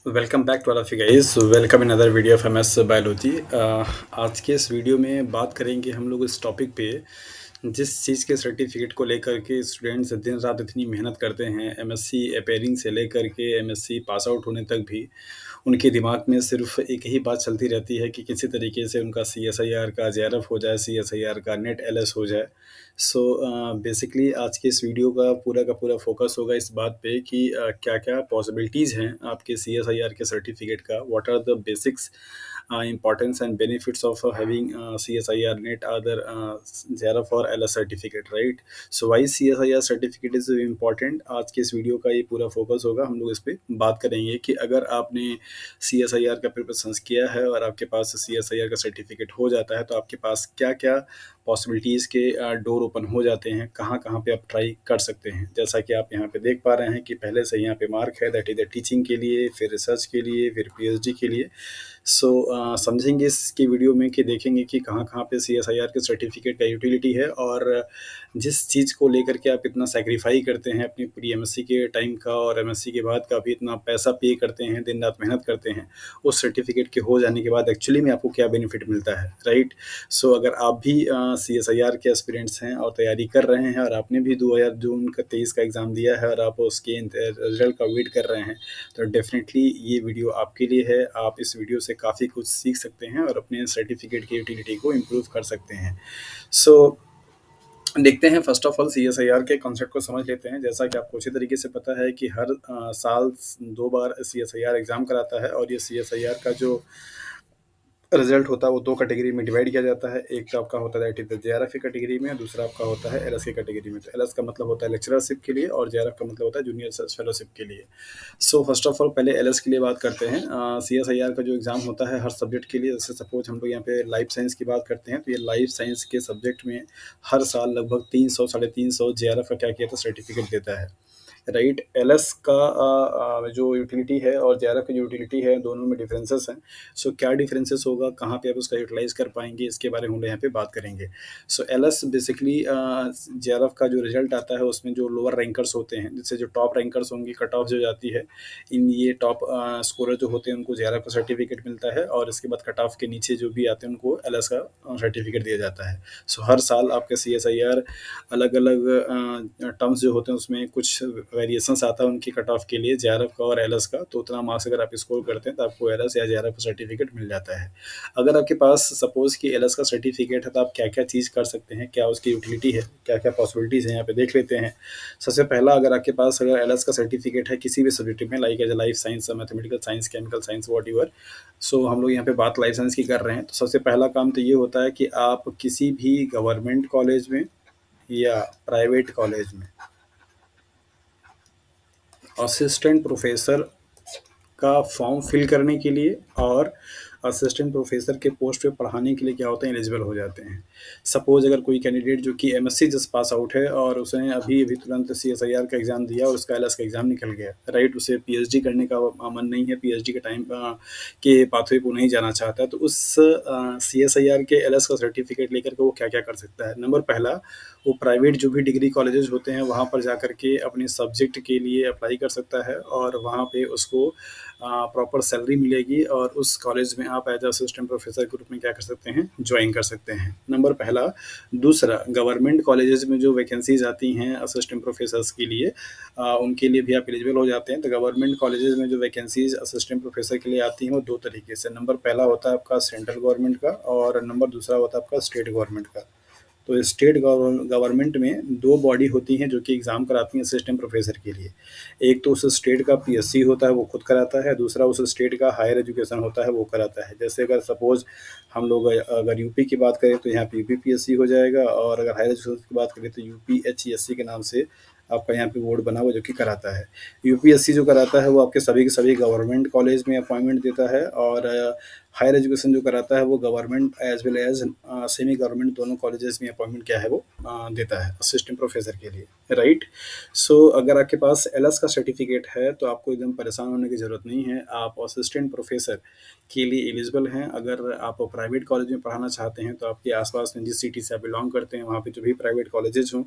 Welcome back to all of you guys. Welcome in other video of MS biology. आज के इस video में बात करेंगे हम लोग इस टॉपिक पे, जिस चीज़ के सर्टिफिकेट को लेकर के स्टूडेंट्स दिन रात इतनी मेहनत करते हैं। एमएससी अपेयरिंग से लेकर के एमएससी पास आउट होने तक भी उनके दिमाग में सिर्फ एक ही बात चलती रहती है कि किसी तरीके से उनका सीएसआईआर का जेआरएफ हो जाए, सीएसआईआर का नेट एलएस हो जाए। सो बेसिकली आज के इस वीडियो का पूरा फोकस होगा इस बात पे कि क्या-क्या पॉसिबिलिटीज़ हैं आपके सीएसआईआर के सर्टिफिकेट का, what are the basics importance and benefits of having CSIR net other JRF or LS certificate, right? So why CSIR certificate is important? आज के इस वीडियो का ये पूरा फोकस होगा, हम लोग इस पे बात करेंगे कि अगर आपने CSIR का प्रिपरेशंस किया है और आपके पास CSIR का सर्टिफिकेट हो जाता है तो आपके पास क्या-क्या पॉसिबिलिटीज़ के डोर ओपन हो जाते हैं, कहाँ-कहाँ पे आप ट्राई कर सकते हैं। जैसा कि आप यहाँ पे देख पा रहे हैं कि पहले से यहाँ पे मार्क है, दैट इज़ द टीचिंग के लिए, फिर रिसर्च के लिए, फिर पीएचडी के लिए। सो समझेंगे इसकी वीडियो में कि देखेंगे कि कहाँ-कहाँ पे सीएसआईआर के सर्टिफिकेट का यूटिलिटी है और जिस चीज़ को लेकर के आप इतना सैक्रिफाई करते हैं अपनी पूरी एमएससी के टाइम का और एमएससी के बाद का भी इतना पैसा पे करते हैं, दिन-रात मेहनत करते हैं, उस सर्टिफिकेट के हो जाने के बाद एक्चुअली में आपको क्या बेनिफिट मिलता है, राइट? सो अगर आप भी सीएसआईआर के एस्पिरेंट्स हैं और तैयारी कर रहे हैं और आपने भी 2000 जून का 23 का एग्ज़ाम दिया है और आप उसके रिजल्ट का वेट कर रहे हैं, तो डेफ़िनेटली ये वीडियो आपके लिए है। आप इस वीडियो से काफ़ी कुछ सीख सकते हैं और अपने सर्टिफिकेट की यूटिलिटी को इम्प्रूव कर सकते हैं। सो देखते हैं, फर्स्ट ऑफ ऑल सीएसआईआर के कॉन्सेप्ट को समझ लेते हैं। जैसा कि आपको अच्छी तरीके से पता है कि हर साल 2 बार सीएसआईआर एग्ज़ाम कराता है और ये सीएसआईआर का जो रिजल्ट होता है वो 2 कैटेगरी में डिवाइड किया जाता है। एक तो आपका होता है दैट इज़ द जेआरएफ की कैटेगरी में, दूसरा आपका होता है एलएस की कैटेगरी में। तो एलएस का मतलब होता है लेक्चरशिप के लिए और जेआरएफ का मतलब होता है जूनियर रिसर्च फेलोशिप के लिए। सो फर्स्ट ऑफ ऑल पहले एलएस के लिए बात करते हैं। सीएसआईआर का जो एग्ज़ाम होता है हर सब्जेक्ट के लिए, जैसे सपोज़ हम लोग यहाँ पे लाइफ साइंस की बात करते हैं, तो ये लाइफ साइंस के सब्जेक्ट में हर साल लगभग 300 साढ़े 300 जेआरएफ का क्या किया था सर्टिफिकेट देता है। राइट, एलएस का जो यूटिलिटी है और जेआरएफ की जो यूटिलिटी है दोनों में डिफरेंसेस हैं। सो क्या डिफरेंसेस होगा, कहाँ पे आप उसका यूटिलाइज कर पाएंगे, इसके बारे में हम लोग यहाँ पे बात करेंगे। सो एलएस बेसिकली जेआरएफ का जो रिजल्ट आता है उसमें जो लोअर रैंकर्स होते हैं, जिससे जो टॉप रैंकर्स होंगे कट ऑफ जो जाती है, इन ये टॉप स्कोरर जो होते हैं उनको जेआरएफ का सर्टिफिकेट मिलता है और इसके बाद कट ऑफ के नीचे जो भी आते हैं उनको एलएस का सर्टिफिकेट दिया जाता है। सो हर साल आपके सीएसआईआर अलग-अलग टर्म्स जो होते हैं उसमें कुछ वेरिएशंस आता है उनकी कट ऑफ के लिए, जेआरएफ का और एलएस का। तो उतना मार्क्स अगर आप स्कोर करते हैं तो आपको एलएस या जेआरएफ का सर्टिफिकेट मिल जाता है। अगर आपके पास सपोज़ कि एलएस का सर्टिफिकेट है तो आप क्या-क्या चीज़ कर सकते हैं, क्या उसकी यूटिलिटी है, क्या-क्या पॉसिबिलिटीज़ हैं, यहाँ पे देख लेते हैं। सबसे पहला, अगर आपके पास अगर एलएस का सर्टिफिकेट है किसी भी सब्जेक्ट में, like as a life science, mathematical science, chemical science, whatever. So हम लोग यहाँ पे बात लाइफ साइंस की कर रहे हैं, तो सबसे पहला काम तो ये होता है कि आप किसी भी गवर्नमेंट कॉलेज में या प्राइवेट कॉलेज में असिस्टेंट प्रोफेसर का फॉर्म फिल करने के लिए और असिस्टेंट प्रोफेसर के पोस्ट पे पढ़ाने के लिए क्या होता है, एलिजिबल हो जाते हैं। सपोज अगर कोई कैंडिडेट जो कि एमएससी जस्ट पास आउट है और उसने अभी अभी तुरंत सीएसआईआर का एग्ज़ाम दिया और उसका एलएस का एग्ज़ाम निकल गया, राइट, उसे पीएचडी करने का मन नहीं है, पीएचडी के टाइम के पाथवे को नहीं जाना चाहता है, तो उस सीएसआईआर के एलएस का सर्टिफिकेट लेकर के वो क्या क्या कर सकता है। नंबर पहला, वो प्राइवेट जो भी डिग्री कॉलेजेस होते हैं वहाँ पर जा कर के अपने सब्जेक्ट के लिए अप्लाई कर सकता है और वहाँ पे उसको प्रॉपर सैलरी मिलेगी और उस कॉलेज में आप एज असिस्टेंट प्रोफेसर के रूप में क्या कर सकते हैं, ज्वाइन कर सकते हैं। नंबर पहला। दूसरा, गवर्नमेंट कॉलेजेस में जो वैकेंसीज आती हैं असिस्टेंट प्रोफेसर्स के लिए, उनके लिए भी आप एलिजिबल हो जाते हैं। तो गवर्नमेंट कॉलेजेस में जो वैकेंसीज असिस्टेंट प्रोफेसर के लिए आती हैं वो दो तरीके से, नंबर पहला होता है आपका सेंट्रल गवर्नमेंट का और नंबर दूसरा होता है आपका स्टेट गवर्नमेंट का। तो स्टेट गवर्नमेंट में दो बॉडी होती हैं जो कि एग्ज़ाम कराती हैं असिस्टेंट प्रोफेसर के लिए। एक तो उस स्टेट का पीएससी होता है, वो खुद कराता है, दूसरा उस स्टेट का हायर एजुकेशन होता है, वो कराता है। जैसे अगर सपोज़ हम लोग अगर यूपी की बात करें तो यहाँ पे यूपी पीएससी हो जाएगा और अगर हायर एजुकेशन की बात करें तो यूपीएचईएससी के नाम से आपका यहाँ पे बोर्ड बना हुआ जो कि कराता है। यूपीएससी जो कराता है वो आपके सभी के सभी गवर्नमेंट कॉलेज में अपॉइंटमेंट देता है और हायर एजुकेशन जो कराता है वो government as well as semi government दोनों कॉलेजेस में अपॉइंटमेंट क्या है वो देता है असिस्टेंट प्रोफ़ेसर के लिए, राइट? सो अगर आपके पास एलएस का सर्टिफ़िकेट है तो आपको एकदम परेशान होने की ज़रूरत नहीं है, आप असिस्टेंट प्रोफ़ेसर के लिए एलिजिबल हैं। अगर आप प्राइवेट कॉलेज में पढ़ाना चाहते हैं तो आपके आस-पास में जिस सिटी से आप बिलॉन्ग करते हैं वहाँ पे जो भी प्राइवेट कॉलेजेस हों,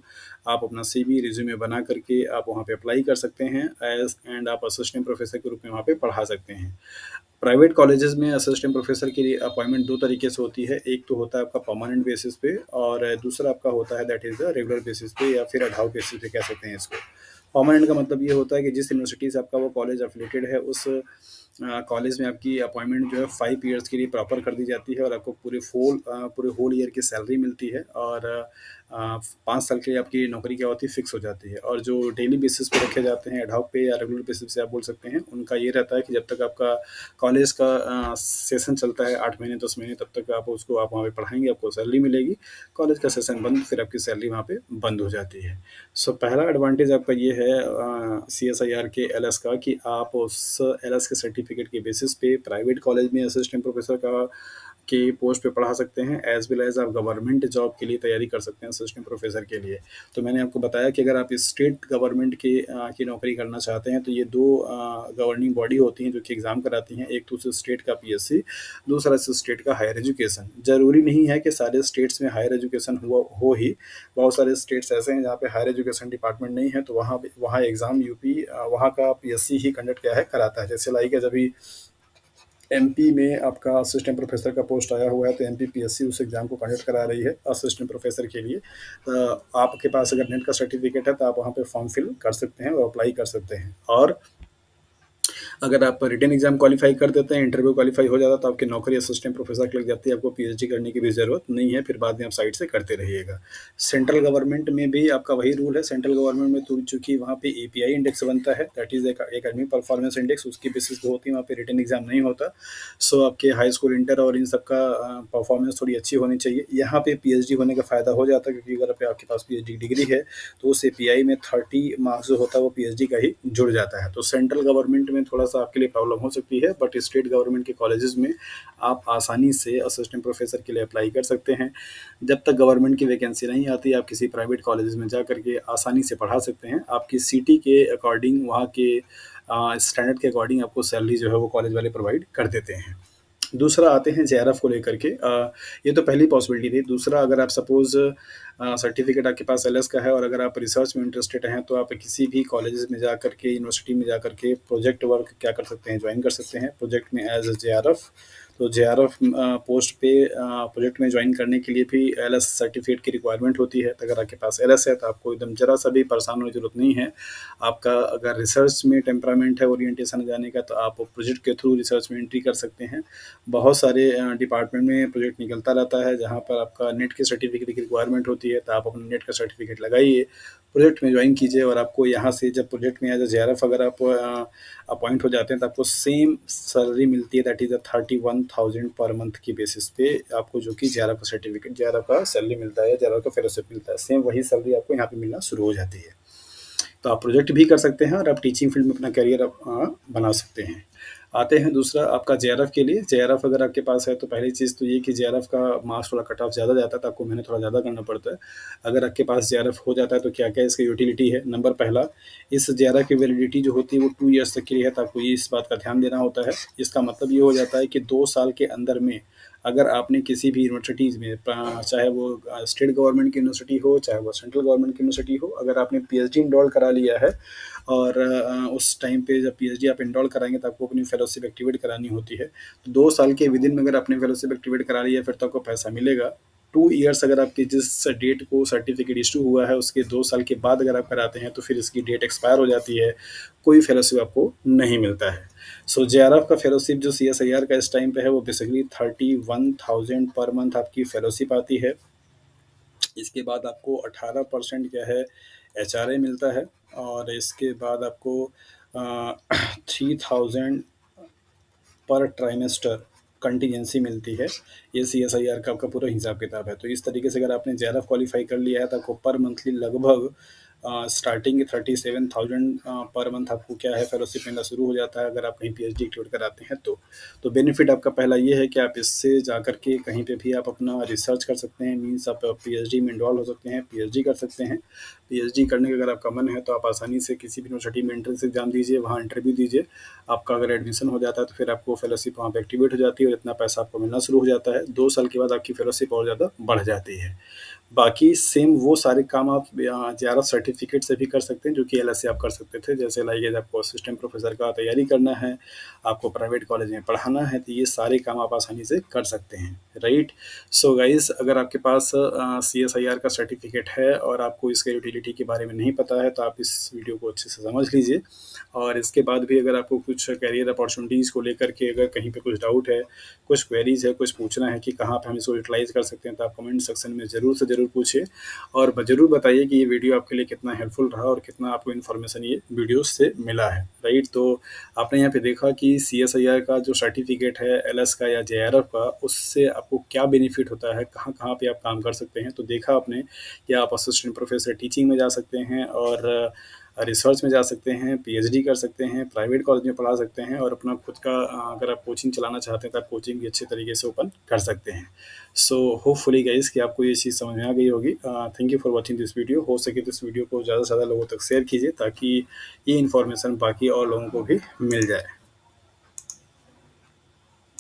आप अपना सीवी, रिज़्यूमे बना करके आप वहाँ पे अप्लाई कर सकते हैं एज़ एंड आप असिस्टेंट प्रोफ़ेसर के रूप में वहाँ पे पढ़ा सकते हैं। प्राइवेट कॉलेजेस में असिस्टेंट प्रोफ़ेसर के लिए अपॉइंटमेंट 2 तरीके से होती है। एक तो होता है आपका परमानेंट बेसिस पे और दूसरा आपका होता है that is the regular basis पे या फिर एड हॉक बेसिस पे कह सकते हैं इसको। परमानेंट का मतलब ये होता है कि जिस यूनिवर्सिटी से आपका वो कॉलेज एफ़िलिएटेड है उस कॉलेज में आपकी अपॉइंटमेंट जो है 5 ईयर्स के लिए प्रॉपर कर दी जाती है और आपको पूरे होल ईयर की सैलरी मिलती है और 5 साल के लिए आपकी नौकरी क्या होती है फिक्स हो जाती है। और जो डेली बेसिस पे रखे जाते हैं एड हॉक पे या रेगुलर बेसिस पे आप बोल सकते हैं, उनका ये रहता है कि जब तक आपका कॉलेज का सेशन चलता है 8 महीने 10 महीने तब तक आप वहाँ पे पढ़ाएँगे, आपको सैलरी मिलेगी। कॉलेज का सेशन बंद, फिर आपकी सैलरी वहाँ पे बंद हो जाती है। सो पहला एडवांटेज आपका ये है सीएसआईआर के एलएस का कि आप उस एलएस के सर्टिफिकेट के बेसिस पे प्राइवेट कॉलेज में असिस्टेंट प्रोफेसर का की पोस्ट पे पढ़ा सकते हैं एज़ वेल एज़ आप गवर्नमेंट जॉब के लिए तैयारी कर सकते हैं असिस्टेंट प्रोफेसर के लिए। तो मैंने आपको बताया कि अगर आप स्टेट गवर्नमेंट की नौकरी करना चाहते हैं तो ये 2 गवर्निंग बॉडी होती हैं जो कि एग्ज़ाम कराती हैं। एक तो उस स्टेट का पीएससी, दूसरा इस स्टेट का हायर एजुकेशन। ज़रूरी नहीं है कि सारे स्टेट्स में हायर एजुकेशन हो ही, बहुत सारे स्टेट्स ऐसे हैं जहाँ पे हायर एजुकेशन डिपार्टमेंट नहीं है, तो वहाँ एग्ज़ाम यूपी वहाँ का पीएससी ही कंडक्ट क्या है कराता है। जैसे लाइक एज अभी एमपी में आपका असिस्टेंट प्रोफेसर का पोस्ट आया हुआ है तो एमपी पीएससी उस एग्ज़ाम को कंडक्ट करा रही है असिस्टेंट प्रोफेसर के लिए। आपके पास अगर नेट का सर्टिफिकेट है तो आप वहाँ पे फॉर्म फिल कर सकते हैं और अप्लाई कर सकते हैं। और अगर आप रिटन एग्जाम क्वालिफाई कर देते हैं, इंटरव्यू क्वालिफाई हो जाता है तो आपकी नौकरी असिस्टेंट प्रोफेसर की लग जाती है, आपको पीएचडी करने की भी ज़रूरत नहीं है, फिर बाद में आप साइड से करते रहिएगा। सेंट्रल गवर्नमेंट में भी आपका वही रूल है, सेंट्रल गवर्नमेंट में तो चूँकि वहाँ पे एपीआई इंडेक्स बनता है, दैट इज़ एक एकेडमिक परफॉर्मेंस इंडेक्स, उसकी बेसिस पे होती है, वहाँ पे रिटन एग्जाम नहीं होता। सो आपके हाई स्कूल, इंटर और इन सब का परफॉर्मेंस थोड़ी अच्छी होनी चाहिए। यहाँ पे पीएचडी होने का फ़ायदा हो जाता है क्योंकि अगर आपके पास पीएचडी डिग्री है तो उस एपीआई में 30 मार्क्स जो होता है वो पीएचडी का ही जुड़ जाता है। तो सेंट्रल गवर्नमेंट में थोड़ा-सा आपके लिए प्रॉब्लम हो सकती है, बट स्टेट गवर्नमेंट के कॉलेजेस में आप आसानी से असिस्टेंट प्रोफेसर के लिए अप्लाई कर सकते हैं। जब तक गवर्नमेंट की वैकेंसी नहीं आती, आप किसी प्राइवेट कॉलेजेस में जा कर के आसानी से पढ़ा सकते हैं। आपकी सिटी के अकॉर्डिंग, वहाँ के स्टैंडर्ड के अकॉर्डिंग आपको सैलरी जो है वो कॉलेज वाले प्रोवाइड कर देते हैं। दूसरा आते हैं जेआरएफ को लेकर के, ये तो पहली पॉसिबिलिटी थी। दूसरा, अगर आप सपोज़ सर्टिफ़िकेट आपके पास एलएस का है और अगर आप रिसर्च में इंटरेस्टेड हैं तो आप किसी भी कॉलेजेस में जा कर के, यूनिवर्सिटी में जा कर के प्रोजेक्ट वर्क क्या कर सकते हैं, जॉइन कर सकते हैं प्रोजेक्ट में एज़ अ जेआरएफ। तो जेआरएफ पोस्ट पे प्रोजेक्ट में जॉइन करने के लिए भी एलएस सर्टिफ़िकेट की रिक्वायरमेंट होती है। तो अगर आपके पास एलएस है तो आपको एकदम ज़रा-सा भी परेशान होने की ज़रूरत नहीं है। आपका अगर रिसर्च में टेम्परामेंट है, ओरिएंटेशन जाने का, तो आप प्रोजेक्ट के थ्रू रिसर्च में एंट्री कर सकते हैं। बहुत सारे डिपार्टमेंट में प्रोजेक्ट निकलता रहता है जहाँ पर आपका नेट के सर्टिफिकेट की रिक्वायरमेंट होती है, तो आप अपना नेट का सर्टिफिकेट लगाइए, प्रोजेक्ट में ज्वाइन कीजिए और आपको यहाँ से जब प्रोजेक्ट में एज अ जेआरएफ अगर आप अपॉइंट हो जाते हैं तो आपको सेम सैलरी मिलती है, दैट इज़ 31,000 पर मंथ की बेसिस पे आपको, जो कि जेआरएफ का सर्टिफिकेट, जेआरएफ का सैलरी मिलता है, जेआरएफ का फेलोशिप मिलता है, सेम वही सैलरी आपको यहाँ पे मिलना शुरू हो जाती है। तो आप प्रोजेक्ट भी कर सकते हैं और आप टीचिंग फील्ड में अपना करियर आप बना सकते हैं। आते हैं दूसरा आपका जेआरएफ के लिए। जेआरएफ अगर आपके पास है तो पहली चीज़ तो ये कि जेआरएफ का मार्क्स थोड़ा कट ऑफ ज़्यादा जाता है, तो आपको मेहनत थोड़ा ज़्यादा करना पड़ता है। अगर आपके पास जेआरएफ हो जाता है तो क्या-क्या इसकी यूटिलिटी है। नंबर पहला, इस जेआरएफ की वैलिडिटी जो होती है वो 2 ईयर्स तक के लिए है, तो आपको ये इस बात का ध्यान देना होता है। इसका मतलब ये हो जाता है कि 2 साल के अंदर में अगर आपने किसी भी यूनिवर्सिटीज़ में चाहे वो स्टेट गवर्नमेंट की यूनिवर्सिटी हो, चाहे वो सेंट्रल गवर्नमेंट की यूनिवर्सिटी हो, अगर आपने पीएचडी इनरोल करा लिया है और उस टाइम पे जब पीएचडी आप इनरोल कराएँगे तो आपको अपनी फेलोशिप एक्टिवेट करानी होती है। तो 2 साल के विदिन में अगर आपने फेलोशिप एक्टिवेट करा ली है फिर तो आपको पैसा मिलेगा। 2 ईयर्स अगर आपकी जिस डेट को सर्टिफिकेट इश्यू हुआ है उसके 2 साल के बाद अगर आप कराते हैं तो फिर इसकी डेट एक्सपायर हो जाती है, कोई फेलोशिप आपको नहीं मिलता है। सो जेआरएफ का फेलोशिप जो सीएसआईआर का इस टाइम पे है वो बेसिकली 31,000 पर मंथ आपकी फेलोशिप आती है। इसके बाद आपको 18% क्या है एचआरए मिलता है और इसके बाद आपको 3000 पर ट्राइमेस्टर कंटीजेंसी मिलती है। ये सीएसआईआर का आपका पूरा हिसाब किताब है। तो इस तरीके से अगर आपने जेआरएफ क्वालिफाई कर लिया है तो आपको पर मंथली लगभग स्टार्टिंग 37,000 पर मंथ आपको क्या है फेलोशिप मिलना शुरू हो जाता है अगर आप कहीं पीएचडी इंक्लूड कराते हैं तो। तो बेनिफिट आपका पहला ये है कि आप इससे जाकर के कहीं पे भी आप अपना रिसर्च कर सकते हैं, मीन्स आप पीएचडी में इन्वॉल्व हो सकते हैं, पीएचडी कर सकते हैं। पीएचडी करने का अगर आपका मन है तो आप आसानी से किसी भी यूनिवर्सिटी में एंट्रेंस एग्जाम दीजिए, वहाँ इंटरव्यू दीजिए। आपका अगर एडमिशन हो जाता है तो फिर आपको फेलोशिप वहाँ पे एक्टिवेट हो जाती है और इतना पैसा आपको मिलना शुरू हो जाता है। 2 साल के बाद आपकी फेलोशिप और ज़्यादा बढ़ जाती है। बाकी सेम वो सारे काम आप जेआरएफ सर्टिफिकेट से भी कर सकते हैं जो कि एलएस से आप कर सकते थे। जैसे लाइक आपको असिस्टेंट प्रोफेसर का तैयारी करना है, आपको प्राइवेट कॉलेज में पढ़ाना है, तो ये सारे काम आप आसानी से कर सकते हैं, राइट। सो गाइस, अगर आपके पास सीएसआईआर का सर्टिफिकेट है और आपको इसके यूटिलिटी के बारे में नहीं पता है तो आप इस वीडियो को अच्छे से समझ लीजिए। और इसके बाद भी अगर आपको कुछ करियर अपॉर्चुनिटीज़ को लेकर के अगर कहीं पे कुछ डाउट है, कुछ क्वेरीज है, कुछ पूछना है कि कहाँ पे हम इसको यूटिलाइज़ कर सकते हैं, तो आप कमेंट सेक्शन में ज़रूर से ज़रूर पूछिए। और ज़रूर बताइए कि ये वीडियो आपके लिए कितना हेल्पफुल रहा और कितना आपको इन्फॉर्मेशन ये वीडियो से मिला है, राइट। तो आपने यहाँ पे देखा कि सीएसआईआर का जो सर्टिफिकेट है, एलएस का या जेआरएफ का, उससे आपको क्या बेनिफिट होता है, कहाँ कहाँ पे आप काम कर सकते हैं। तो देखा आपने कि आप असिस्टेंट प्रोफेसर टीचिंग में जा सकते हैं और रिसर्च में जा सकते हैं, पीएचडी कर सकते हैं, प्राइवेट कॉलेज में पढ़ा सकते हैं और अपना खुद का अगर आप कोचिंग चलाना चाहते हैं तो आप कोचिंग भी अच्छे तरीके से ओपन कर सकते हैं। सो होपफुली गाइस कि आपको ये चीज़ समझ में आ गई होगी। Thank you for watching this video. हो सके तो इस वीडियो को ज़्यादा से ज़्यादा लोगों तक शेयर कीजिए ताकि ये इन्फॉर्मेशन बाकी और लोगों को भी मिल जाए।